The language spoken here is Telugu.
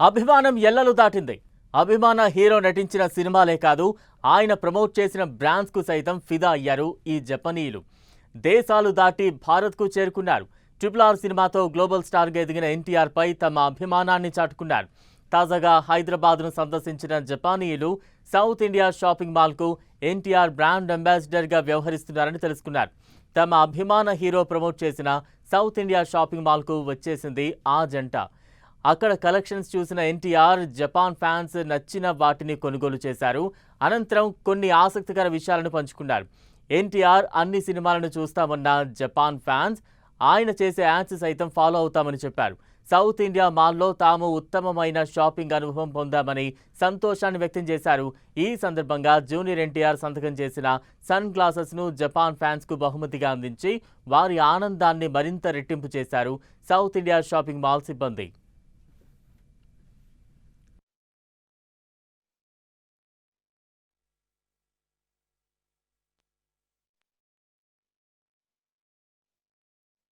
అభిమానం ఎల్లలు దాటింది. అభిమాన హీరో నటించిన సినిమాలే కాదు, ఆయన ప్రమోట్ చేసిన బ్రాండ్స్కు సైతం ఫిదా అయ్యారు ఈ జపనీయులు. దేశాలు దాటి భారత్కు చేరుకున్నారు. RRR సినిమాతో గ్లోబల్ స్టార్గా ఎదిగిన ఎన్టీఆర్ పై తమ అభిమానాన్ని చాటుకున్నారు. తాజాగా హైదరాబాద్ను సందర్శించిన జపానీయులు సౌత్ ఇండియా షాపింగ్ మాల్కు ఎన్టీఆర్ బ్రాండ్ అంబాసిడర్గా వ్యవహరిస్తున్నారని తెలుసుకున్నారు. తమ అభిమాన హీరో ప్రమోట్ చేసిన సౌత్ ఇండియా షాపింగ్ మాల్కు వచ్చేసింది ఆ జంట. అక్కడ కలెక్షన్స్ చూసిన ఎన్టీఆర్ జపాన్ ఫ్యాన్స్ నచ్చిన వాటిని కొనుగోలు చేశారు. అనంతరం కొన్ని ఆసక్తికర విషయాలను పంచుకున్నారు. ఎన్టీఆర్ అన్ని సినిమాలను చూస్తామన్న జపాన్ ఫ్యాన్స్ ఆయన చేసే యాడ్స్ సైతం ఫాలో అవుతామని చెప్పారు. సౌత్ ఇండియా మాల్లో తాము ఉత్తమమైన షాపింగ్ అనుభవం పొందామని సంతోషాన్ని వ్యక్తం చేశారు. ఈ సందర్భంగా జూనియర్ ఎన్టీఆర్ సంతకం చేసిన సన్ గ్లాసెస్ను జపాన్ ఫ్యాన్స్కు బహుమతిగా అందించి వారి ఆనందాన్ని మరింత రెట్టింపు చేశారు సౌత్ ఇండియా షాపింగ్ మాల్ సిబ్బంది.